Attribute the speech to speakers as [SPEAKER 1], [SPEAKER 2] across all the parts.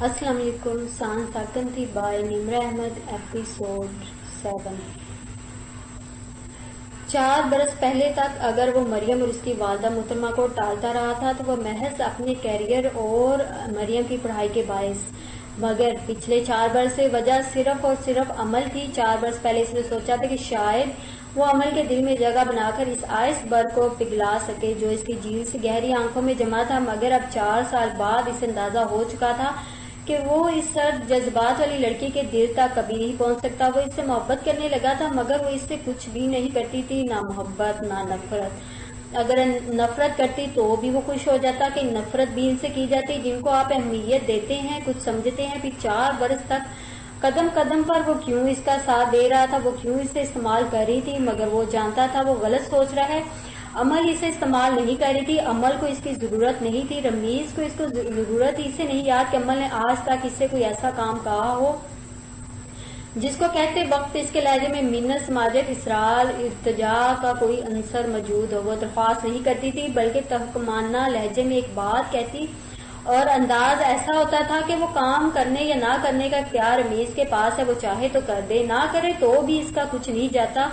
[SPEAKER 1] السلام علیکم. سان ساکن تھی بائی نمرہ احمد. ایپیسوڈ 7. 4 برس پہلے تک اگر وہ مریم اور اس کی والدہ محترمہ کو ٹالتا رہا تھا تو وہ محض اپنے کیریئر اور مریم کی پڑھائی کے باعث، مگر پچھلے 4 برس سے وجہ صرف اور صرف عمل تھی. 4 برس پہلے اس نے سوچا تھا کہ شاید وہ عمل کے دل میں جگہ بنا کر اس آئس برگ کو پگھلا سکے جو اس کی جھیل سے گہری آنکھوں میں جمع تھا، مگر اب 4 سال بعد اسے اندازہ ہو چکا تھا کہ وہ اس سرد جذبات والی لڑکی کے دل تک کبھی نہیں پہنچ سکتا. وہ اس سے محبت کرنے لگا تھا مگر وہ اس سے کچھ بھی نہیں کرتی تھی، نہ محبت نہ نفرت. اگر نفرت کرتی تو بھی وہ خوش ہو جاتا کہ نفرت بھی ان سے کی جاتی جن کو آپ اہمیت دیتے ہیں، کچھ سمجھتے ہیں. پھر 4 برس تک قدم قدم پر وہ کیوں اس کا ساتھ دے رہا تھا، وہ کیوں اسے استعمال کر رہی تھی، مگر وہ جانتا تھا وہ غلط سوچ رہا ہے. عمل اسے استعمال نہیں کر رہی تھی، عمل کو اس کی ضرورت نہیں تھی، رمیز کو اس کو ضرورت ہی سے نہیں. یاد کہ عمل نے آج تک اس سے کوئی ایسا کام کہا ہو جس کو کہتے وقت اس کے لہجے میں منت، سماجت، اصرار، التجا کا کوئی عنصر موجود ہو. وہ درخواست نہیں کرتی تھی بلکہ تحکمانہ لہجے میں ایک بات کہتی اور انداز ایسا ہوتا تھا کہ وہ کام کرنے یا نہ کرنے کا اختیار رمیز کے پاس ہے. وہ چاہے تو کر دے، نہ کرے تو بھی اس کا کچھ نہیں جاتا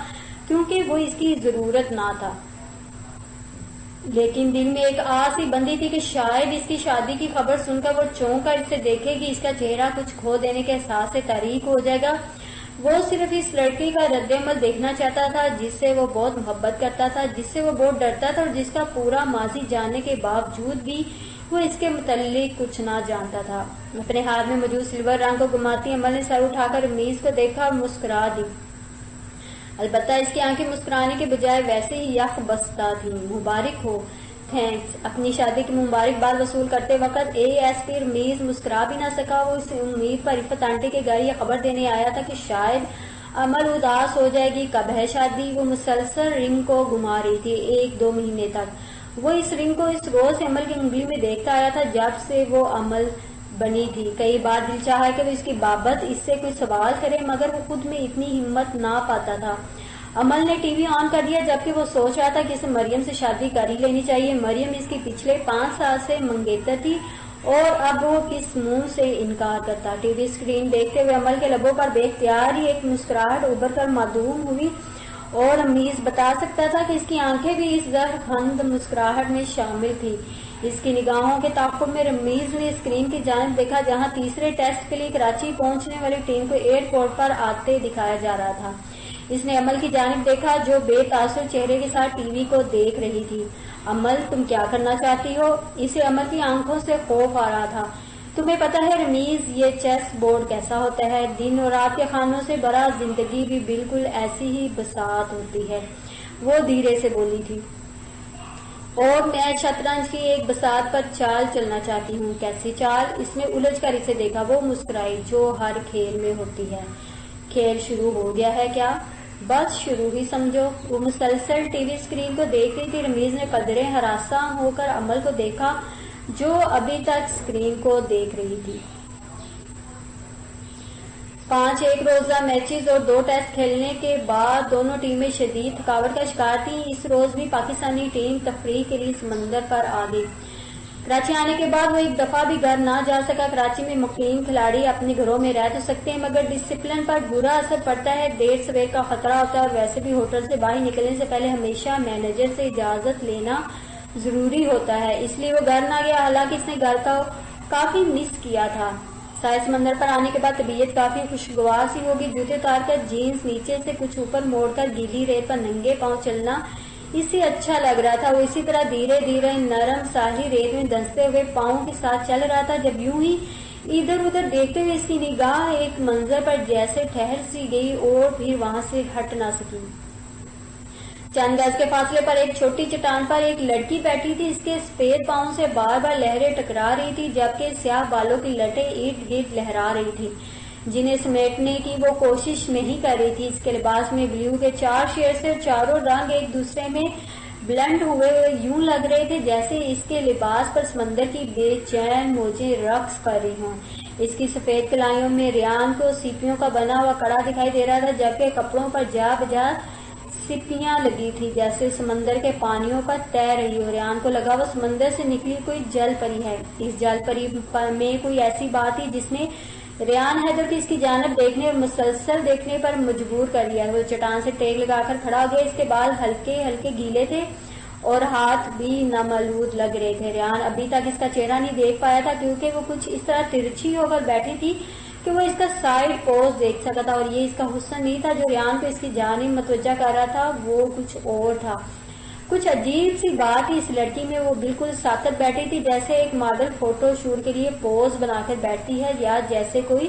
[SPEAKER 1] کیونکہ وہ اس کی ضرورت نہ تھا. لیکن دل میں ایک آس ہی بندی تھی کہ شاید اس کی شادی کی خبر سن کر وہ چونک کر اسے دیکھے گی، اس کا چہرہ کچھ کھو دینے کے احساس سے تاریک ہو جائے گا. وہ صرف اس لڑکی کا رد عمل دیکھنا چاہتا تھا جس سے وہ بہت محبت کرتا تھا، جس سے وہ بہت ڈرتا تھا اور جس کا پورا ماضی جاننے کے باوجود بھی وہ اس کے متعلق کچھ نہ جانتا تھا. اپنے ہاتھ میں موجود سلور رنگ کو گھماتی عمل نے سر اٹھا کر رمیز کو دیکھا اور مسکرا دی. البتہ اس کی آنکھیں مسکرانے کے بجائے ویسے ہی یک بستہ تھیں. مبارک ہو. تھینکس. اپنی شادی کی مبارکباد وصول کرتے وقت اے ایس پی رمیز مسکرا بھی نہ سکا. وہ اس امید پر عفت آنٹی کے گھر یہ خبر دینے آیا تھا کہ شاید عمل اداس ہو جائے گی. کب ہے شادی؟ وہ مسلسل رنگ کو گھما رہی تھی 1-2 مہینے تک. وہ اس رنگ کو اس روز سے عمل کی انگلی میں دیکھتا آیا تھا جب سے وہ عمل بنی تھی. کئی بار دل چاہا کہ وہ اس کی بابت اس سے کوئی سوال کرے مگر وہ خود میں اتنی ہمت نہ پاتا تھا. عمل نے ٹی وی آن کر دیا جبکہ وہ سوچ رہا تھا کہ اسے مریم سے شادی کر ہی لینی چاہیے. مریم اس کی پچھلے 5 سال سے منگیتر تھی اور اب وہ کس منہ سے انکار کرتا. ٹی وی اسکرین دیکھتے ہوئے عمل کے لبوں پر بے اختیار ہی ایک مسکراہٹ ابھر کر معدوم ہوئی اور رمیز بتا سکتا تھا کہ اس کی آنکھیں بھی اس زہرخند مسکراہٹ میں شامل تھی. اس کی نگاہوں کے تعاقب میں رمیز نے اسکرین کی جانب دیکھا جہاں تیسرے ٹیسٹ کے لیے کراچی پہنچنے والی ٹیم کو ایئرپورٹ پر آتے دکھایا جا رہا تھا. اس نے عمل کی جانب دیکھا جو بے تاثر چہرے کے ساتھ ٹی وی کو دیکھ رہی تھی. عمل تم کیا کرنا چاہتی ہو؟ اسے عمل کی آنکھوں سے خوف آ رہا تھا. تمہیں پتہ ہے رمیز یہ چیس بورڈ کیسا ہوتا ہے؟ دن اور رات کے خانوں سے بھرا زندگی بھی بالکل ایسی ہی بساط ہوتی ہے. وہ دھیرے سے بولی تھی. اور میں شطرنج کی ایک بساط پر چال چلنا چاہتی ہوں. کیسی چال؟ اس نے الجھ کر اسے دیکھا. وہ مسکرائی. جو ہر کھیل میں ہوتی ہے. کھیل شروع ہو گیا ہے کیا؟ بس شروع ہی سمجھو. وہ مسلسل ٹی وی اسکرین کو دیکھ رہی تھی. رمیز نے قدرے ہراساں ہو کر عمل کو دیکھا جو ابھی تک اسکرین کو دیکھ رہی تھی. 5 ایک روزہ میچز اور 2 ٹیسٹ کھیلنے کے بعد دونوں ٹیمیں شدید تھکاوٹ کا شکار تھیں. اس روز بھی پاکستانی ٹیم تفریح کے لیے سمندر پر آ گئی. کراچی آنے کے بعد وہ ایک دفعہ بھی گھر نہ جا سکا. کراچی میں مقیم کھلاڑی اپنے گھروں میں رہ تو سکتے ہیں مگر ڈسپلن پر برا اثر پڑتا ہے. دیر سویر کا خطرہ ہوتا ہے اور ویسے بھی ہوٹل سے باہر نکلنے سے پہلے ہمیشہ مینیجر سے اجازت لینا ضروری ہوتا ہے. اس لیے وہ گھر نہ گیا. حالانکہ اس نے گھر کا کافی مس کیا تھا. سائے سمندر پر آنے کے بعد طبیعت کافی خوشگوار سی ہوگی. جوتے اتار کر جینس نیچے سے کچھ اوپر موڑ کر گیلی ریت پر ننگے پاؤں چلنا اسے اچھا لگ رہا تھا. وہ اسی طرح دھیرے دھیرے نرم ساحلی ریت میں دھنستے ہوئے پاؤں کے ساتھ چل رہا تھا جب یوں ہی ادھر ادھر دیکھتے ہوئے اس کی نگاہ ایک منظر پر جیسے ٹھہر سی گئی اور پھر وہاں سے ہٹ نہ سکی. چند گز کے فاصلے پر ایک چھوٹی چٹان پر ایک لڑکی بیٹھی تھی. اس کے سفید پاؤں سے بار بار لہریں ٹکرا رہی تھی جبکہ سیاہ بالوں کی لٹیں ارد گرد لہرا رہی تھی جنہیں سمیٹنے کی وہ کوشش نہیں کر رہی تھی. اس کے لباس میں بلیو کے 4 شیڈز تھے اور چاروں رنگ ایک دوسرے میں بلنڈ ہوئے یوں لگ رہے تھے جیسے اس کے لباس پر سمندر کی بے چین موجیں رقص کر رہی ہوں. اس کی سفید کلائیوں میں ریان کو سیپیوں کا بنا ہوا کڑا دکھائی دے رہا تھا جبکہ کپڑوں پر جا بجا سپیاں لگی تھی جیسے سمندر کے پانیوں پر تیر رہی ہو۔ ریان کو لگا وہ سمندر سے نکلی کوئی جل پری ہے۔ اس جل پری میں کوئی ایسی بات تھی جس نے ریان حیدر کی اس کی جانب دیکھنے اور مسلسل دیکھنے پر مجبور کر دیا۔ وہ چٹان سے ٹیک لگا کر کھڑا ہو گیا۔ اس کے بال ہلکے ہلکے گیلے تھے اور ہاتھ بھی نامعلوم لگ رہے تھے۔ ریان ابھی تک اس کا چہرہ نہیں دیکھ پایا تھا کیونکہ وہ کچھ اس طرح ترچھی ہو کر بیٹھی تھی کہ وہ اس کا سائڈ پوز دیکھ سکا تھا، اور یہ اس کا حسن نہیں تھا جو ریان کو اس کی جانب متوجہ کر رہا تھا، وہ کچھ اور تھا۔ کچھ عجیب سی بات تھی اس لڑکی میں، وہ بالکل ساکت بیٹھی تھی جیسے ایک ماڈل فوٹو شوٹ کے لیے پوز بنا کر بیٹھتی ہے، یا جیسے کوئی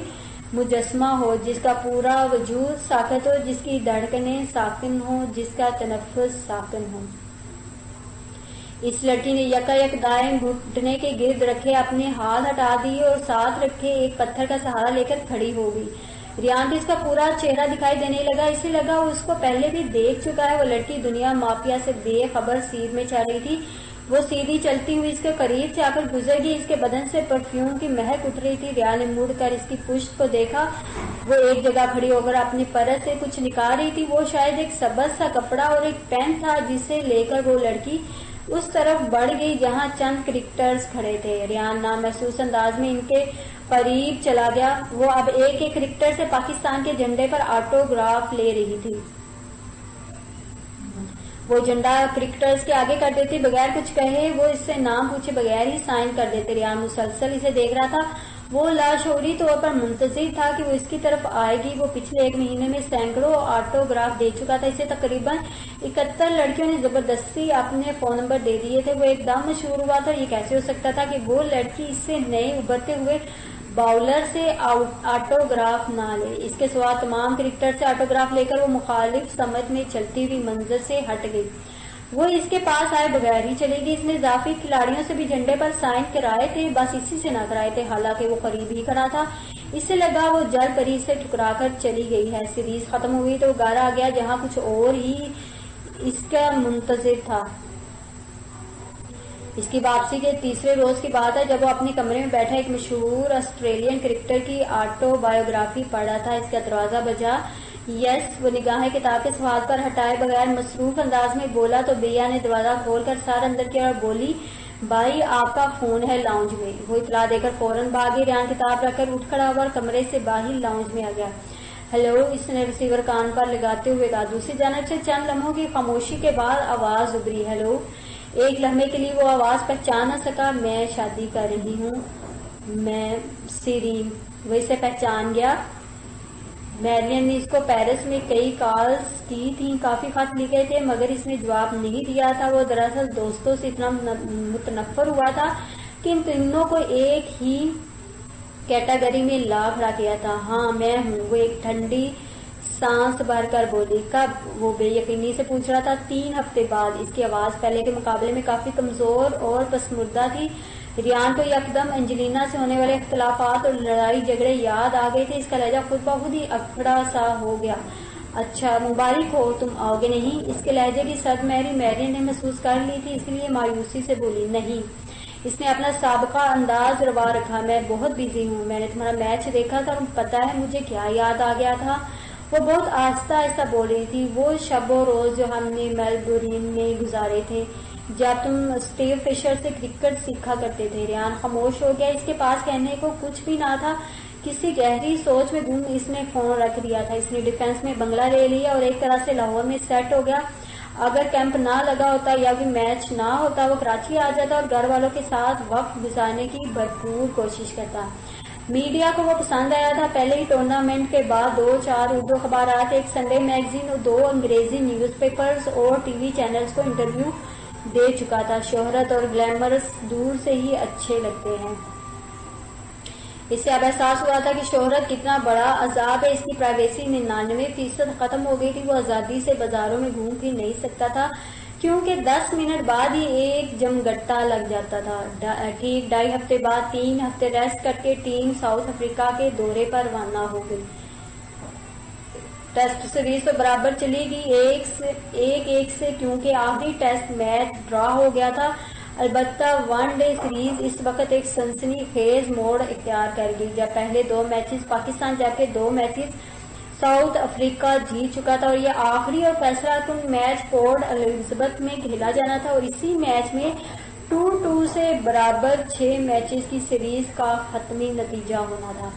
[SPEAKER 1] مجسمہ ہو جس کا پورا وجود ساکت ہو، جس کی دھڑکنیں ساکن ہو، جس کا تنفس ساکن ہو۔ اس لڑکی نے یکایک دائیں گھٹنے کے گرد رکھے اپنے ہاتھ ہٹا دیے اور ساتھ رکھے ایک پتھر کا سہارا لے کر کھڑی ہو گئی۔ ریان کو اس کا پورا چہرہ دکھائی دینے لگا، اسے لگا وہ اس کو پہلے بھی دیکھ چکا ہے۔ وہ لڑکی دنیا مافیا سے بے خبر سیدھ میں چل رہی تھی۔ وہ سیدھی چلتی ہوئی اس کے قریب سے آ کر گزر گئی، اس کے بدن سے پرفیوم کی مہک اٹھ رہی تھی۔ ریان نے مڑ کر اس کی پشت کو دیکھا، وہ ایک جگہ کھڑی ہو کر اپنی پرس سے کچھ نکال رہی تھی۔ وہ شاید ایک سبز سا کپڑا اور ایک پین تھا جسے لے کر وہ لڑکی اس طرف بڑھ گئی جہاں چند کرکٹرز کھڑے تھے۔ ریان نامحسوس انداز میں ان کے قریب چلا گیا۔ وہ اب ایک ایک کرکٹر سے پاکستان کے جھنڈے پر آٹوگراف لے رہی تھی۔ وہ جھنڈا کرکٹرز کے آگے کر دیتی، بغیر کچھ کہے وہ اس سے نام پوچھے بغیر ہی سائن کر دیتے۔ ریان مسلسل اسے دیکھ رہا تھا، وہ لاشعوری طور پر منتظر تھا کہ وہ اس کی طرف آئے گی۔ وہ پچھلے ایک مہینے میں سینکڑوں آٹوگراف دے چکا تھا، اسے تقریباً 71 لڑکیوں نے زبردستی اپنے فون نمبر دے دیے تھے۔ وہ ایک دم مشہور ہوا تھا، یہ کیسے ہو سکتا تھا کہ وہ لڑکی اس سے نئے ابھرتے ہوئے باؤلر سے آٹوگراف نہ لے۔ اس کے سوا تمام کرکٹر سے آٹوگراف لے کر وہ مخالف سمت میں چلتی ہوئی منظر سے ہٹ گئی۔ وہ اس کے پاس آئے بغیر ہی چلے گی۔ اس نے اضافی کھلاڑیوں سے بھی جھنڈے پر سائن کرائے تھے، بس اسی سے نہ کرائے تھے، حالانکہ وہ قریب ہی کھڑا تھا۔ اس سے لگا وہ جل پری سے ٹکرا کر چلی گئی ہے۔ سیریز ختم ہوئی تو وہ گھر آ گیا جہاں کچھ اور ہی اس کا منتظر تھا۔ اس کی واپسی کے تیسرے روز کی بات ہے جب وہ اپنے کمرے میں بیٹھا ایک مشہور آسٹریلین کرکٹر کی آٹو بایوگرافی پڑھا تھا۔ اس کا دروازہ بجا۔ یس، وہ نگاہیں کتاب کے صفحات پر ہٹائے بغیر مصروف انداز میں بولا تو بیا نے دروازہ کھول کر سر اندر کیا اور بولی، بھائی آپ کا فون ہے لاؤنج میں۔ وہ اطلاع دے کر فوراً بھاگی۔ ریان کتاب رکھ کر اٹھ کھڑا ہوا اور کمرے سے باہر لاؤنج میں آ گیا۔ ہیلو، اس نے ریسیور کان پر لگاتے ہوئے کہا۔ دوسری جانب سے چند لمحوں کی خاموشی کے بعد آواز ابھری، ہیلو۔ ایک لمحے کے لیے وہ آواز پہچان نہ سکا۔ میں شادی کر رہی ہوں، میں سیرین۔ وہ اسے پہچان گیا۔ میرلین نے اس کو پیرس میں کئی کالز کی تھیں، کافی خط لکھے تھے، مگر اس نے جواب نہیں دیا تھا۔ وہ دراصل دوستوں سے اتنا متنفر ہوا تھا کہ ان تینوں کو ایک ہی کیٹیگری میں لا کھڑا کیا تھا۔ ہاں میں ہوں، وہ ایک ٹھنڈی سانس بھر کر بولی۔ کب؟ وہ بے یقینی سے پوچھ رہا تھا۔ 3 ہفتے بعد۔ اس کی آواز پہلے کے مقابلے میں کافی کمزور اور پسماردہ تھی۔ ریان کو یکدم انجلینا سے ہونے والے اختلافات اور لڑائی جھگڑے یاد آ گئے تھے۔ اس کا لہجہ خود بخود ہی اکھڑا سا ہو گیا۔ اچھا، مبارک ہو، تم آؤ گے نہیں؟ اس کے لہجے کی سرد مہری میرلین نے محسوس کر لی تھی، اس لیے مایوسی سے بولی، نہیں۔ اس نے اپنا سابقہ انداز روا رکھا، میں بہت بزی ہوں، میں نے تمہارا میچ دیکھا تھا اور پتا ہے مجھے کیا یاد آ گیا تھا؟ وہ بہت آہستہ آہستہ بول رہی تھی، وہ شب و روز جو ہم نے میلبورن میں گزارے تھے جب تم اسٹیو فشر سے کرکٹ سیکھا کرتے تھے۔ ریان خاموش ہو گیا، اس کے پاس کہنے کو کچھ بھی نہ تھا۔ کسی گہری سوچ میں گم اس نے فون رکھ دیا تھا۔ اس نے ڈیفنس میں بنگلہ لے لیا اور ایک طرح سے لاہور میں سیٹ ہو گیا۔ اگر کیمپ نہ لگا ہوتا یا بھی میچ نہ ہوتا وہ کراچی آ جاتا اور گھر والوں کے ساتھ وقت گزارنے کی بھرپور کوشش کرتا۔ میڈیا کو وہ پسند آیا تھا۔ پہلے ہی ٹورنامنٹ کے بعد 2-4 اردو اخبارات، ایک سنڈے میگزین اور 2 انگریزی نیوز پیپرز اور ٹی وی چینلز کو انٹرویو دے چکا تھا۔ شہرت اور گلیمرس دور سے ہی اچھے لگتے ہیں۔ اس سے اب احساس ہوا تھا کہ شہرت کتنا بڑا عذاب ہے۔ اس کی پرائیویسی 99% ختم ہو گئی تھی۔ وہ آزادی سے بازاروں میں گھوم پھر نہیں سکتا تھا کیونکہ 10 منٹ بعد ہی ایک جمگٹا لگ جاتا تھا۔ ٹھیک 2.5 ہفتے بعد 3 ہفتے ریسٹ کر کے ٹیم ساؤتھ افریقہ کے دورے پر روانہ ہو گئی۔ ٹیسٹ سیریز تو برابر چلی گئی 1-1 سے، کیونکہ آخری ٹیسٹ میچ ڈرا ہو گیا تھا۔ البتہ ون ڈے سیریز اس وقت ایک سنسنی خیز موڑ اختیار کر گئی جب پہلے 2 میچز پاکستان جبکہ 2 میچز ساؤتھ افریقہ جیت چکا تھا اور یہ آخری اور فیصلہ کن میچ پورٹ الزبتھ میں کھیلا جانا تھا اور اسی میچ میں 2-2 سے برابر 6 میچز کی سیریز کا حتمی نتیجہ ہونا تھا۔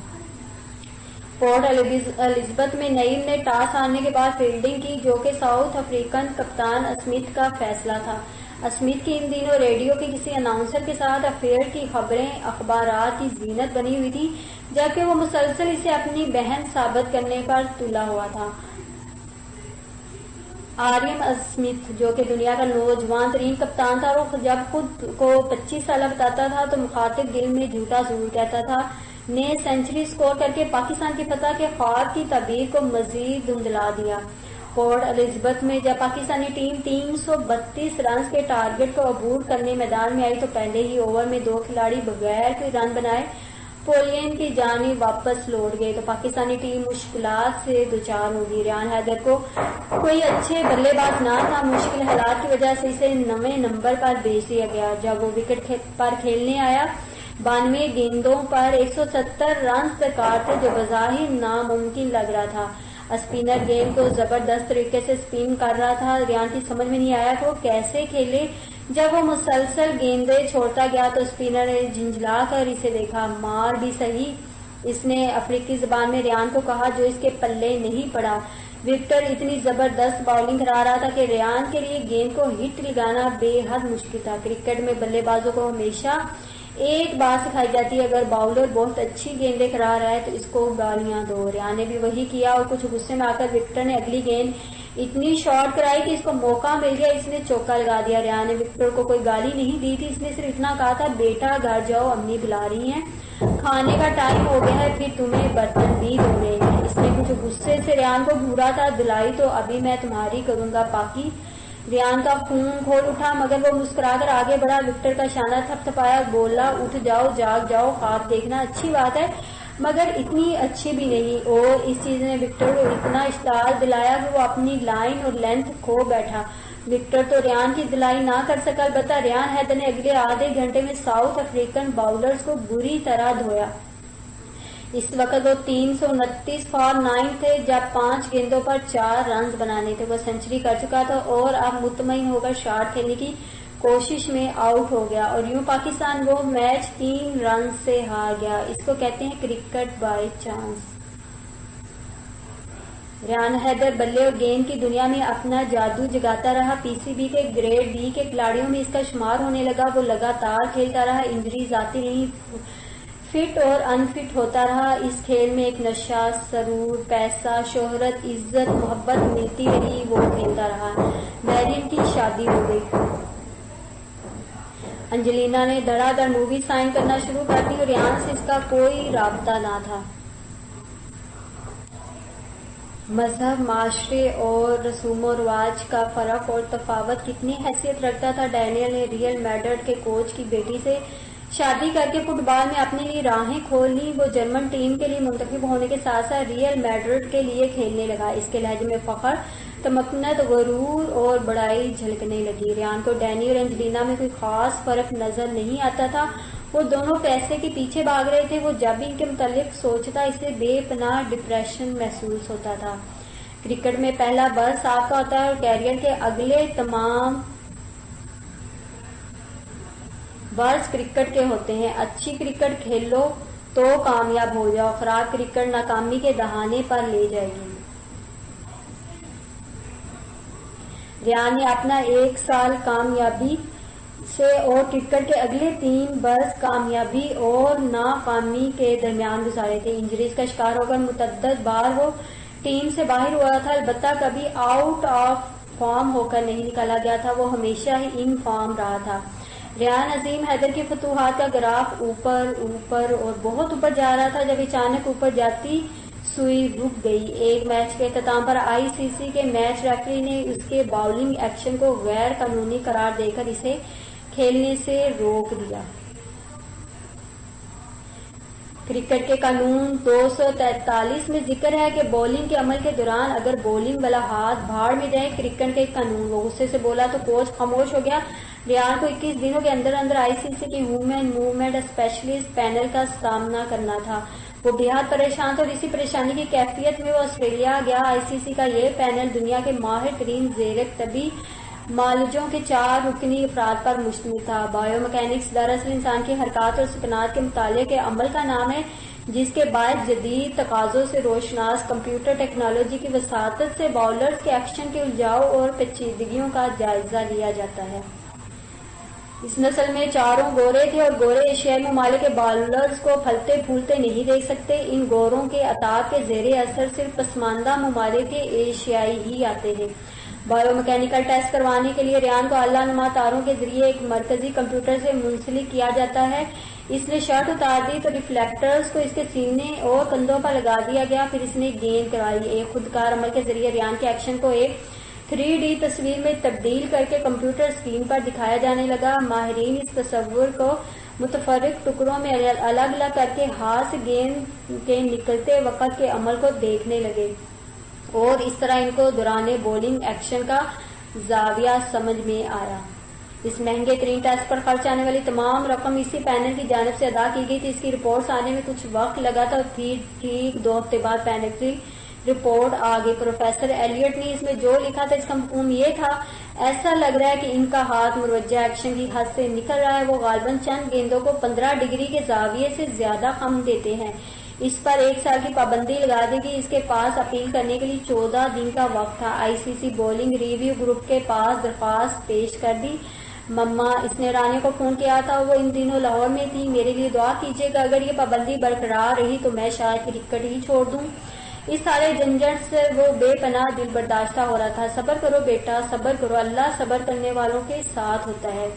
[SPEAKER 1] پورٹ الزبتھ میں نعیم نے ٹاس ہارنے کے بعد فیلڈنگ کی، جو کہ ساؤتھ افریقن کپتان اسمتھ کا فیصلہ تھا۔ اسمتھ کی ان دنوں ریڈیو کے کسی اناؤنسر کے ساتھ افیئر کی خبریں اخبارات کی زینت بنی ہوئی تھی، جبکہ وہ مسلسل اسے اپنی بہن ثابت کرنے پر تلا ہوا تھا۔ آریم اسمتھ، جو کہ دنیا کا نوجوان ترین کپتان تھا، وہ جب خود کو 25 سالہ بتاتا تھا تو مخاطب دل میں جھوٹا ضرور کہتا تھا، نے سنچری سکور کر کے پاکستان کی فتح کے خواب کی تعبیر کو مزید دھندلا دیا۔ پورٹ الزبتھ میں جب پاکستانی ٹیم 332 رنز کے ٹارگٹ کو عبور کرنے میدان میں آئی تو پہلے ہی اوور میں 2 کھلاڑی بغیر کوئی رن بنائے پولین کی جانب واپس لوٹ گئے تو پاکستانی ٹیم مشکلات سے دوچار ہوگی۔ ریان حیدر کو کوئی اچھے بلے باز نہ تھا، مشکل حالات کی وجہ سے اسے 9ویں نمبر پر بھیج دیا گیا۔ جب وہ وکٹ پر کھیلنے آیا 92 گیندوں پر 170 رنز درکار تھے، جو بظاہر ناممکن لگ رہا تھا۔ اسپنر گیند کو زبردست طریقے سے اسپن کر رہا تھا۔ ریان کی سمجھ میں نہیں آیا کہ وہ کیسے کھیلے۔ جب وہ مسلسل گیندیں چھوڑتا گیا تو اسپنر نے جھنجھلا کر اسے دیکھا، مار بھی صحیح، اس نے افریقی زبان میں ریان کو کہا، جو اس کے پلے نہیں پڑا۔ وکٹر اتنی زبردست باؤلنگ کرا رہا تھا کہ ریان کے لیے گیند کو ہٹ لگانا بے حد مشکل تھا۔ کرکٹ میں بلے بازوں کو ہمیشہ ایک بات سکھائی جاتی ہے، اگر باؤلر بہت اچھی گیندیں کرا رہا ہے تو اس کو گالیاں دو۔ ریان نے بھی وہی کیا اور کچھ غصے میں آ کر وکٹر نے اگلی گیند اتنی شارٹ کرائی کہ اس کو موقع مل گیا، اس نے چوکا لگا دیا۔ ریان نے وکٹر کو کوئی گالی نہیں دی تھی، اس نے صرف اتنا کہا تھا، بیٹا گھر جاؤ، امی بلا رہی ہیں، کھانے کا ٹائم ہو گیا ہے، پھر تمہیں برتن بھی دھونے ہیں۔ اس نے کچھ غصے سے ریان کو گھورا تھا، دلائی تو ابھی میں تمہاری کروں گا پاکی۔ ریان کا خون کھول اٹھا مگر وہ مسکرا کر آگے بڑھا، وکٹر کا شانہ تھپ تھپایا، بولا، اٹھ جاؤ، جاگ جاؤ، خواب دیکھنا اچھی بات ہے مگر اتنی اچھی بھی نہیں۔ اور اس چیز نے وکٹر کو اتنا اشتعال دلایا کہ وہ اپنی لائن اور لینتھ کھو بیٹھا۔ وکٹر تو ریان کی دلائی نہ کر سکا، البتہ ریان حیدر نے اگلے آدھے گھنٹے میں ساؤتھ افریقن باؤلرز کو بری طرح دھویا۔ اس وقت وہ 329 فار 9 تھے جب 5 گیندوں پر 4 رنز بنانے تھے۔ وہ سنچری کر چکا تھا اور اب مطمئن ہو کر شاٹ کھیلنے کی کوشش میں آؤٹ ہو گیا اور یوں پاکستان وہ میچ 3 رنز سے ہار گیا۔ اس کو کہتے ہیں cricket by chance. Rayan Haider بلے اور گیند کی دنیا میں اپنا جادو جگاتا رہا۔ پی سی بی کے گریڈ بی کے کھلاڑیوں میں اس کا شمار ہونے لگا۔ وہ لگاتار کھیلتا رہا، انجریز آتی رہیں، فٹ اور ان فٹ ہوتا رہا۔ اس کھیل میں ایک نشہ، سرور، پیسہ، شہرت، عزت، محبت ملتی رہی، وہ کھیلتا رہا۔ میرین کی شادی ہو گئی۔ انجلینا نے دھڑا دھڑ مووی سائن کرنا شروع کر دی اور ریان سے اس کا کوئی رابطہ نہ تھا۔ مذہب، معاشرے اور رسوم و رواج کا فرق اور تفاوت کتنی حیثیت رکھتا تھا۔ ڈینیل نے ریئل میڈرڈ کے کوچ کی بیٹی سے شادی کر کے فٹ بال میں اپنے لیے راہیں کھول لی۔ وہ جرمن ٹیم کے لیے منتخب ہونے کے ساتھ ساتھ ریئل میڈرڈ کے لیے کھیلنے لگا۔ اس کے لہجے میں فخر، تمکنت، غرور اور بڑائی جھلکنے لگی۔ ریان کو ڈینی اور انجلینا میں کوئی خاص فرق نظر نہیں آتا تھا، وہ دونوں پیسے کے پیچھے بھاگ رہے تھے۔ وہ جب بھی ان کے متعلق سوچتا اسے بے پناہ ڈپریشن محسوس ہوتا تھا۔ کرکٹ میں پہلا برس آپ کا ہوتا ہے اور کیریئر کے اگلے تمام برس کرکٹ کے ہوتے ہیں۔ اچھی کرکٹ کھیلو تو کامیاب ہو جاؤ، خراب کرکٹ ناکامی کے دہانے پر لے جائے گی۔ ریان نے اپنا 1 سال کامیابی سے اور کرکٹ کے اگلے 3 برس کامیابی اور ناکامی کے درمیان گزارے تھے۔ انجریز کا شکار ہو کر متعدد بار وہ ٹیم سے باہر ہوا تھا، البتہ کبھی آؤٹ آف فارم ہو کر نہیں نکالا گیا تھا، وہ ہمیشہ ہی ان فارم رہا تھا۔ ریان عظیم حیدر کی فتوحات کا گراف اوپر اوپر اور بہت اوپر جا رہا تھا جب اچانک اوپر جاتی سوئی رک گئی۔ ایک میچ کے اختتام پر آئی سی سی کے میچ ریفری نے اس کے باؤلنگ ایکشن کو غیر قانونی قرار دے کر اسے کھیلنے سے روک دیا۔ کرکٹ کے قانون 243 میں ذکر ہے کہ بولنگ کے عمل کے دوران اگر بولنگ والا ہاتھ بھاڑ میں جائے، کرکٹ کے قانون۔ وہ غصے سے بولا تو کوچ خاموش ہو گیا۔ ریان کو 21 دنوں کے اندر آئی سی سی کی وومن موومنٹ اسپیشلسٹ پینل کا سامنا کرنا تھا۔ وہ بےحد پریشان تھا اور اسی پریشانی کی کیفیت میں وہ آسٹریلیا گیا۔ ICC کا یہ پینل دنیا کے ماہر ترین زیر طبی معالجوں کے 4 رکنی افراد پر مشتمل تھا۔ بائیو میکینکس دراصل انسان کی حرکات اور سکنات کے مطالعے کے عمل کا نام ہے، جس کے باعث جدید تقاضوں سے روشناس کمپیوٹر ٹیکنالوجی کی وساطت سے باؤلرز کے ایکشن کے الجھاؤ اور پیچیدگیوں کا جائزہ لیا جاتا ہے۔ اس نسل میں 4 گورے تھے اور گورے ایشیائی ممالک کے باؤلرز کو پھلتے پھولتے نہیں دیکھ سکتے۔ ان گوروں کے عطاب کے زیر اثر صرف پسماندہ ممالک کے ایشیائی ہی آتے ہیں۔ بائیو میکینیکل ٹیسٹ کروانے کے لیے ریان کو اعلیٰ نما تاروں کے ذریعے ایک مرکزی کمپیوٹر سے منسلک کیا جاتا ہے۔ اس نے شرٹ اتار دی تو ریفلیکٹرز کو اس کے سینے اور کندھوں پر لگا دیا گیا، پھر اس نے گیند کرائی۔ ایک خودکار عمل کے ذریعے ریان کے ایکشن کو ایک 3D تصویر میں تبدیل کر کے کمپیوٹر اسکرین پر دکھایا جانے لگا۔ ماہرین اس تصور کو متفرق ٹکڑوں میں الگ الگ کر کے ہاتھ سے گیند کے نکلتے وقت کے عمل کو دیکھنے لگے اور اس طرح ان کو دوران بولنگ ایکشن کا زاویہ سمجھ میں آیا۔ اس مہنگے ترین ٹیسٹ پر خرچ آنے والی تمام رقم اسی پینل کی جانب سے ادا کی گئی تھی۔ اس کی رپورٹس آنے میں کچھ وقت لگا تھا اور ٹھیک 2 ہفتے بعد پینل کی رپورٹ آ گئی۔ پروفیسر ایلیٹ نے اس میں جو لکھا تھا اس کا مفہوم یہ تھا: ایسا لگ رہا ہے کہ ان کا ہاتھ مروجہ ایکشن کی حد سے نکل رہا ہے۔ وہ غالباً چند گیندوں کو 15 ڈگری کے زاویے سے زیادہ خم دیتے ہیں۔ اس پر 1 سال کی پابندی لگا دی گئی۔ اس کے پاس اپیل کرنے کے لیے 14 دن کا وقت تھا۔ ICC بولنگ ریویو گروپ کے پاس درخواست پیش کر دی۔ مما، اس نے رانی کو فون کیا تھا، وہ ان دنوں لاہور میں تھی۔ میرے لیے دعا کیجیے گا، اگر یہ پابندی برقرار رہی تو میں شاید کرکٹ ہی چھوڑ دوں۔ اس سارے جھنجھٹ سے وہ بے پناہ دل برداشتہ ہو رہا تھا۔ صبر کرو بیٹا، صبر کرو، اللہ صبر کرنے والوں کے ساتھ ہوتا ہے۔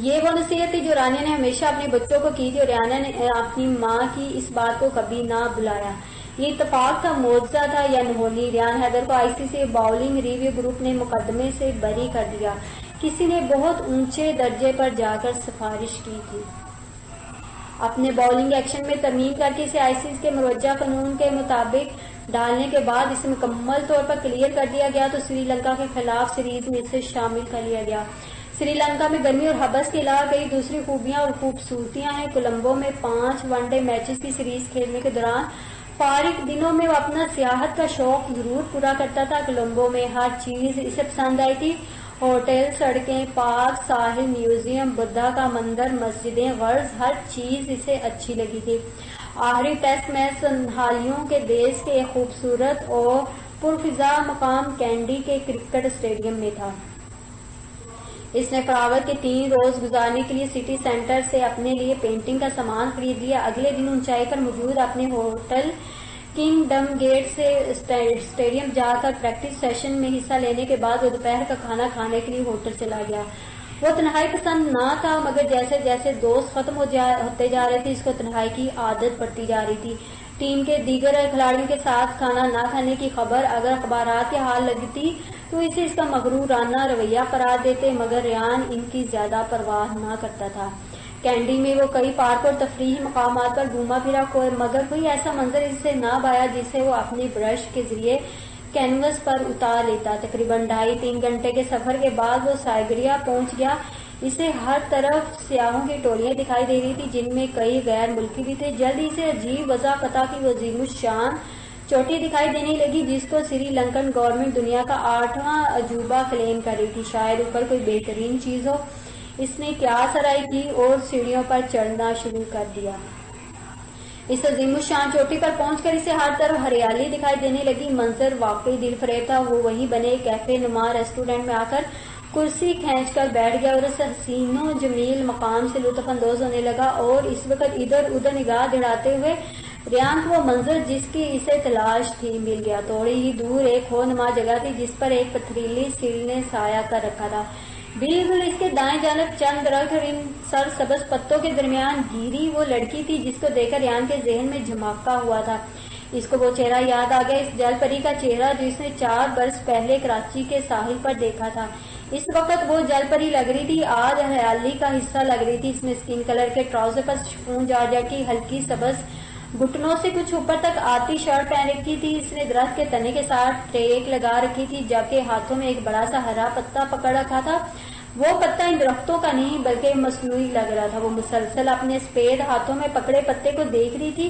[SPEAKER 1] یہ وہ نصیحت تھی جو رانیہ نے ہمیشہ اپنے بچوں کو کی تھی اور رانیہ نے اپنی ماں کی اس بات کو کبھی نہ بھلایا۔ یہ اتفاق تھا، معجزہ تھا یا انہونی؟ ریان حیدر کو ICC باؤلنگ ریویو گروپ نے مقدمے سے بری کر دیا۔ کسی نے بہت اونچے درجے پر جا کر سفارش کی تھی۔ اپنے باؤلنگ ایکشن میں ترمیم کر کے اسے ICC کے مروجہ قانون کے مطابق ڈالنے کے بعد اسے مکمل طور پر کلیئر کر دیا گیا تو سری لنکا کے خلاف سیریز میں اسے شامل کر لیا گیا۔ سری لنکا میں گرمی اور حبس کے علاوہ کئی دوسری خوبیاں اور خوبصورتیاں ہیں۔ کولمبو میں 5 ون ڈے میچز کی سیریز کھیلنے کے دوران فارغ دنوں میں وہ اپنا سیاحت کا شوق ضرور پورا کرتا تھا۔ کولمبو میں ہر چیز اسے پسند آئی تھی: ہوٹل، سڑکیں، پارک، ساحل، میوزیم، بدھا کا مندر، مسجدیں، غرض ہر چیز اسے اچھی لگی تھی۔ آخری ٹیسٹ میچ سنہالیوں کے دیش کے ایک خوبصورت اور پرفضا مقام کینڈی کے کرکٹ اسٹیڈیم میں تھا۔ اس نے فراور کے 3 روز گزارنے کے لیے سٹی سینٹر سے اپنے لیے پینٹنگ کا سامان خرید لیا۔ اگلے دن اونچائی پر موجود اپنے ہوٹل کنگڈم گیٹ سے اسٹیڈیم جا کر پریکٹس سیشن میں حصہ لینے کے بعد وہ دوپہر کا کھانا کھانے کے لیے ہوٹل چلا گیا۔ وہ تنہائی پسند نہ تھا، مگر جیسے جیسے دوست ختم ہوتے جا رہے تھے اس کو تنہائی کی عادت پڑتی جا رہی تھی۔ ٹیم کے دیگر کھلاڑیوں کے ساتھ کھانا نہ کھانے کی خبر اگر اخبارات کے حال لگتی تو اسے اس کا مغرورانہ رویہ قرار دیتے، مگر ریان ان کی زیادہ پرواہ نہ کرتا تھا۔ کینڈی میں وہ کئی پارک اور تفریحی مقامات پر گھوما پھرا، مگر کوئی ایسا منظر اس سے نہ پایا جسے وہ اپنی برش کے ذریعے کینوس پر اتار لیتا۔ تقریباً 2.5-3 گھنٹے کے سفر کے بعد وہ سائبیریا پہنچ گیا۔ اسے ہر طرف سیاحوں کی ٹولیاں دکھائی دے رہی تھی، جن میں کئی غیر ملکی بھی تھے۔ جلد ہی سے عجیب وضاحت کی عظیم الشان چوٹی دکھائی دینے لگی جس کو سری لنکن گورنمنٹ دنیا کا 8واں عجوبہ کلیم کر رہی تھی۔ شاید اوپر کوئی بہترین چیز ہو۔ اس نے کیا سرائی کی اور سیڑھیوں پر چڑھنا شروع کر دیا۔ اس عظیم الشان چوٹی پر پہنچ کر اسے ہر طرف ہریالی دکھائی دینے لگی۔ منظر واقعی دل فریب تھا۔ وہ وہیں بنے ایک کیفے نما ریسٹورینٹ میں آ کر کرسی کھینچ کر بیٹھ گیا اور اس حسین و جمیل مقام سے لطف اندوز ہونے لگا، اور اس وقت ادھر ادھر نگاہ دڑاتے ہوئے ریان کو وہ منظر جس کی اسے تلاش تھی مل گیا۔ تھوڑی ہی دور ایک خونما جگہ تھی جس پر ایک پتھریلی سیڑھی نے سایہ کر رکھا تھا۔ بالکل اس کے دائیں جانب چند درخت اور ان سر سبز پتوں کے درمیان گیری وہ لڑکی تھی جس کو دیکھ کر ریان کے ذہن میں جھماکا ہوا تھا۔ اس کو وہ چہرہ یاد آ گیا، اس جل پری کا چہرہ جو اس نے 4 برس پہلے کراچی کے ساحل پر دیکھا تھا۔ اس وقت وہ جل پری لگ رہی تھی، آج ہریالی کا حصہ لگ رہی تھی۔ اس نے اسکن کلر کے ٹراؤزر پر شفون جارجٹ کی ہلکی سبز گھٹنوں سے کچھ اوپر تک آتی شرٹ پہن رکھی تھی۔ اس نے درخت کے تنے کے ساتھ ٹیک لگا رکھی تھی جبکہ ہاتھوں میں ایک بڑا سا ہرا پتا پکڑ رکھا تھا۔ وہ پتا ان درختوں کا نہیں بلکہ مصنوعی لگ رہا تھا. وہ مسلسل اپنے سفید ہاتھوں میں پکڑے پتے کو دیکھ رہی تھی.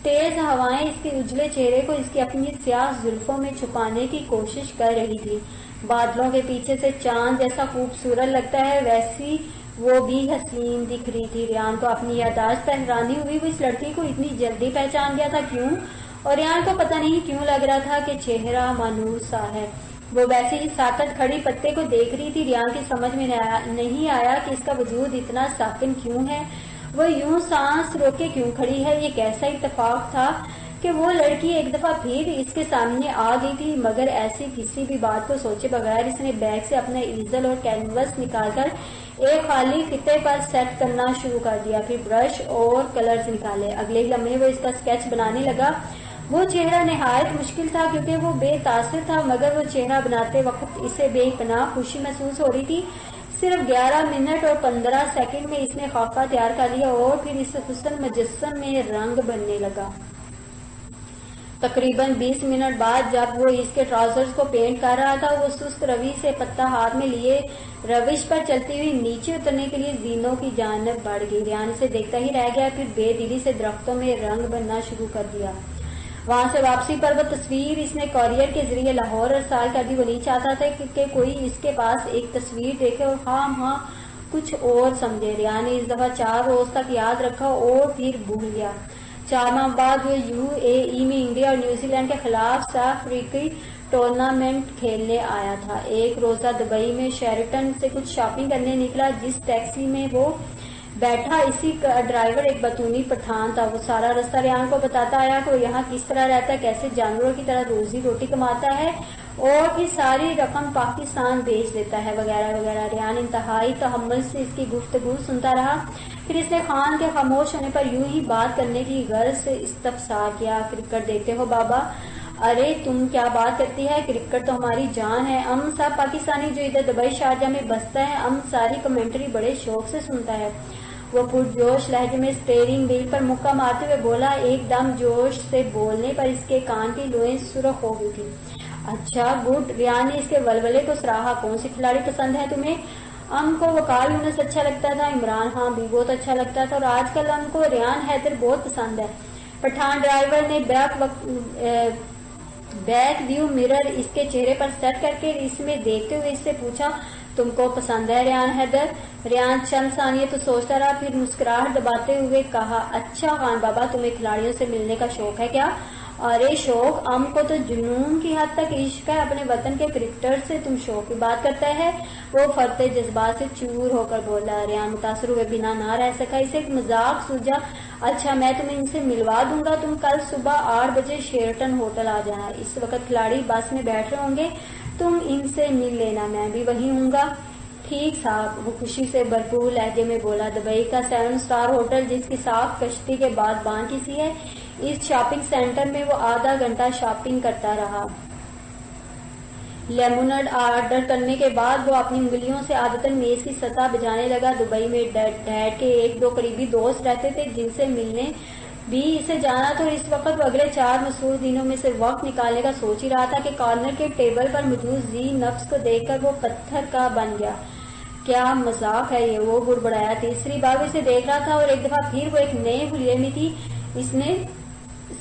[SPEAKER 1] تیز ہوائیں اس کے اجلے چہرے کو اس کی اپنی سیاہ زلفوں میں چھپانے کی کوشش کر رہی تھی. بادلوں کے پیچھے سے چاند جیسا خوبصورت لگتا ہے ویسی وہ بھی حسین دکھ رہی تھی. ریان کو اپنی یادداشت پر حیرانی ہوئی. وہ اس لڑکی کو اتنی جلدی پہچان گیا تھا کیوں؟ اور ریان کو پتہ نہیں کیوں لگ رہا تھا کہ چہرہ مانوس سا ہے. وہ ویسے ہی ساکت کھڑی پتے کو دیکھ رہی تھی. ریان کی سمجھ میں نہیں آیا کہ اس کا وجود اتنا ساکن کیوں ہے. وہ یوں سانس روکے کیوں کھڑی ہے. یہ کیسا اتفاق تھا کہ وہ لڑکی ایک دفعہ پھر اس کے سامنے آ گئی تھی. مگر ایسی کسی بھی بات کو سوچے بغیر اس نے بیگ سے اپنا ایزل اور کینوس نکال کر ایک خالی خطے پر سیٹ کرنا شروع کر دیا. پھر برش اور کلرز نکالے. اگلے ہی لمحے وہ اس کا اسکیچ بنانے لگا. وہ چہرہ نہایت مشکل تھا کیونکہ وہ بے تاثر تھا مگر وہ چہرہ بناتے وقت اسے بے پناہ خوشی محسوس ہو رہی تھی. صرف 11 منٹ اور 15 سیکنڈ میں اس نے خاکہ تیار کر لیا اور پھر اس حسن مجسم میں رنگ بننے لگا. تقریباً 20 منٹ بعد جب وہ اس کے ٹراؤزرز کو پینٹ کر رہا تھا وہ سست روی سے پتا ہاتھ میں لیے روش پر چلتی ہوئی نیچے اترنے کے لیے زینوں کی جانب بڑھ گئی. ریان اسے دیکھتا ہی رہ گیا. پھر بے دلی سے درختوں میں رنگ بننا شروع کر دیا. وہاں سے واپسی پر وہ تصویر اس نے کوریئر کے ذریعے لاہور ارسال کر دی. وہ نہیں چاہتا تھا کہ کوئی اس کے پاس ایک تصویر دیکھے اور ہاں کچھ اور سمجھے. ریان نے اس دفعہ 4 روز تک یاد رکھا اور پھر بھول گیا. 4 ماہ بعد وہ UAE میں انڈیا اور نیوزی لینڈ کے خلاف ساف افریقی ٹورنامنٹ کھیلنے آیا تھا. ایک روزہ دبئی میں شیرٹن سے کچھ شاپنگ کرنے نکلا. جس ٹیکسی میں وہ بیٹھا اسی کا ڈرائیور ایک بطونی پٹھان تھا. وہ سارا رستہ ریان کو بتاتا آیا کہ وہ یہاں کس طرح رہتا ہے, کیسے جانوروں کی طرح روزی روٹی کماتا ہے اور پھر ساری رقم پاکستان بیچ دیتا ہے وغیرہ وغیرہ. ریان انتہائی تحمل سے اس کی گفتگو سنتا رہا. پھر اس نے خان کے خاموش ہونے پر یوں ہی بات کرنے کی غرض سے استفسار کیا. کرکٹ دیکھتے ہو بابا؟ ارے تم کیا بات کرتی ہے, کرکٹ تو ہماری جان ہے. سب پاکستانی جو ادھر دبئی شارجہ میں بستا ہے ساری کمنٹری بڑے شوق سے سنتا ہے. وہ پرجوش لہجے میں اسٹیئرنگ وہیل پر مکہ مارتے ہوئے بولا. ایک دم جوش سے بولنے پر اس کے کان کی لوئیں سرخ ہو گئی تھی. اچھا گڈ. ریان نے اس کے ولولے کو سراہا. کون سی کھلاڑی پسند ہے تمہیں؟ کو وقار یونس اچھا لگتا تھا. عمران خان بھی بہت اچھا لگتا تھا اور آج کل کو ریان حیدر بہت پسند ہے. پٹھان ڈرائیور نے بیک ویو مرر اس کے چہرے پر سیٹ کر کے اس میں دیکھتے ہوئے اس سے پوچھا. تم کو پسند ہے ریان حیدر؟ ریان چند ثانیے تو سوچتا رہا. پھر مسکراہٹ دباتے ہوئے کہا, اچھا خان بابا تمہیں کھلاڑیوں سے ملنے کا شوق ہے کیا؟ ارے شوق کو تو جنون کی حد تک عشق ہے. اپنے وطن کے کرکٹر سے تم شوق کی بات کرتا ہے. وہ فرتے جذبات سے چور ہو کر بولا. ریان متاثر ہوئے بنا نہ رہ سکا. اسے ایک مذاق سوجا. اچھا میں تمہیں ان سے ملوا دوں گا. تم کل صبح 8 بجے شیرٹن ہوٹل آ جانا. اس وقت کھلاڑی بس میں بیٹھ رہے ہوں گے. تم ان سے مل لینا. میں بھی وہیں ہوں گا. ٹھیک صاحب. وہ خوشی سے بھرپور لہجے میں بولا. دبئی کا 7 اسٹار ہوٹل جس کی صاف کشتی کے بعد بان کی سی ہے, اس شاپنگ سینٹر میں وہ آدھا گھنٹہ شاپنگ کرتا رہا. لیمونڈ آرڈر کرنے کے بعد وہ اپنی انگلیوں سے عادتاً میز کی سطح بجانے لگا. دبئی میں ڈیڈ کے 1-2 قریبی دوست رہتے تھے جن سے ملنے بھی اسے جانا تھا, اور اس وقت وہ اگلے 4 مصروف دنوں میں سے وقت نکالنے کا سوچ ہی رہا تھا کہ کارنر کے ٹیبل پر موجود زی نفس کو دیکھ کر وہ پتھر کا بن گیا. کیا مذاق ہے یہ, وہ بڑبڑایا. تیسری بار وہ اسے دیکھ رہا تھا اور ایک دفعہ پھر وہ ایک نئے حلیے میں تھی. اس نے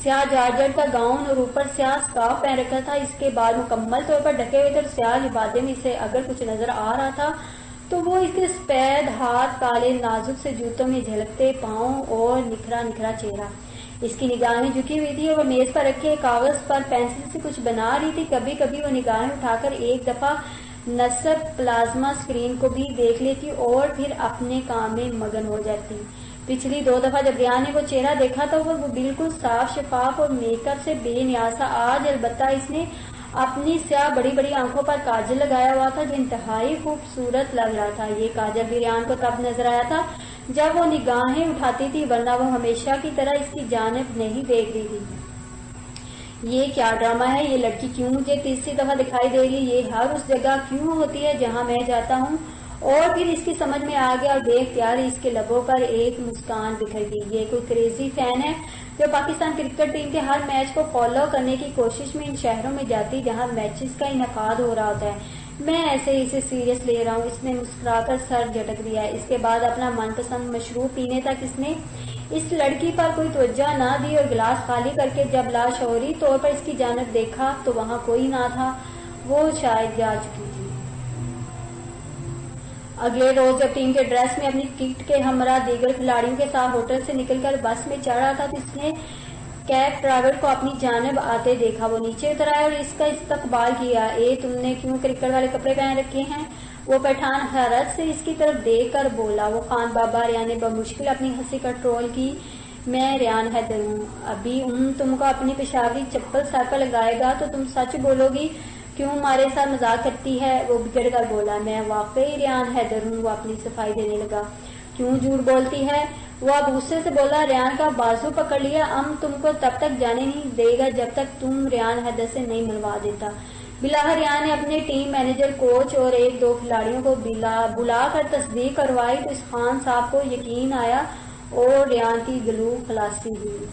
[SPEAKER 1] سیاہ جارجٹ کا گاؤن اور اوپر سیاہ سکارف پہن رکھا تھا. اس کے بعد مکمل طور پر ڈھکے ہوئے تھے اور سیاہ لبادے میں اسے اگر کچھ نظر آ رہا تھا تو وہ اس کے سفید ہاتھ, کالے نازک سے جوتوں میں جھلکتے پاؤں اور نکھرا نکھرا چہرہ. اس کی نگاہیں جھکی ہوئی تھی اور وہ میز پر رکھے کاغذ پر پینسل سے کچھ بنا رہی تھی. کبھی کبھی وہ نگاہیں اٹھا کر ایک دفعہ نصب پلازما اسکرین کو بھی دیکھ لیتی اور پھر اپنے کام میں مگن ہو جاتی. پچھلی 2 دفعہ جب ریان نے وہ چہرہ دیکھا تھا وہ بالکل صاف شفاف اور میک اپ سے بے نیاز تھا. آج البتہ اس نے اپنی سیاہ بڑی بڑی آنکھوں پر کاجل لگایا ہوا تھا جو انتہائی خوبصورت لگ رہا تھا. یہ کاجل بھی ریان کو تب نظر آیا تھا جب وہ نگاہیں اٹھاتی تھی, ورنہ وہ ہمیشہ کی طرح اس کی جانب نہیں دیکھ رہی تھی. یہ کیا ڈرامہ ہے؟ یہ لڑکی کیوں مجھے تیسری دفعہ دکھائی دے رہی ہے؟ یہ ہر اس جگہ کیوں ہوتی ہے جہاں میں جاتا ہوں؟ اور پھر اس کی سمجھ میں آ گیا اور بے اختیار اس کے لبوں پر ایک مسکان بکھر گئی. یہ کوئی کریزی فین ہے جو پاکستان کرکٹ ٹیم کے ہر میچ کو فالو کرنے کی کوشش میں ان شہروں میں جاتی جہاں میچز کا انعقاد ہو رہا ہوتا ہے. میں ایسے ہی اسے سیریس لے رہا ہوں۔ اس نے مسکرا کر سر جھٹک دیا۔ اس کے بعد اپنا من پسند مشروب پینے تک اس نے اس لڑکی پر کوئی توجہ نہ دی اور گلاس خالی کر کے جب لاشعوری طور پر اس کی جانب دیکھا تو وہاں کوئی نہ تھا، وہ شاید جا چکی تھی۔ اگلے روز جب ٹیم کے ڈریس میں اپنی کٹ کے ہمراہ دیگر کھلاڑیوں کے ساتھ ہوٹل سے نکل کر بس میں چڑھ رہا تھا تو اس نے کیب ڈرائیور کو اپنی جانب آتے دیکھا۔ وہ نیچے اتر آیا اور اس کا استقبال کیا۔ تم نے کیوں کرکٹ والے کپڑے پہن رکھے ہیں؟ وہ پٹھان حیرت سے اس کی طرف دیکھ کر بولا۔ وہ خان بابا ریان نے بمشکل اپنی ہنسی کنٹرول کی۔ میں ریان حیدر ہوں۔ ابھی تم کو اپنی پشاوری چپل سر پر لگائے گا تو تم سچ بولو گی؟ کیوں ہمارے ساتھ مذاق کرتی ہے؟ وہ بگڑ کر بولا۔ میں واقعی ریان حیدر ہوں۔ وہ اپنی صفائی دینے لگا۔ کیوں جھوٹ بولتی ہے؟ وہ اب غصے سے بولا۔ ریان کا بازو پکڑ لیا۔ تم کو تب تک جانے نہیں دے گا جب تک تم ریان حیدر سے نہیں ملوا دیتا۔ بلاخر ریان نے اپنے ٹیم مینیجر، کوچ اور ایک دو کھلاڑیوں کو بلا کر تصدیق کروائی تو اس خان صاحب کو یقین آیا اور ریان کی گلو خلاصی ہوئی۔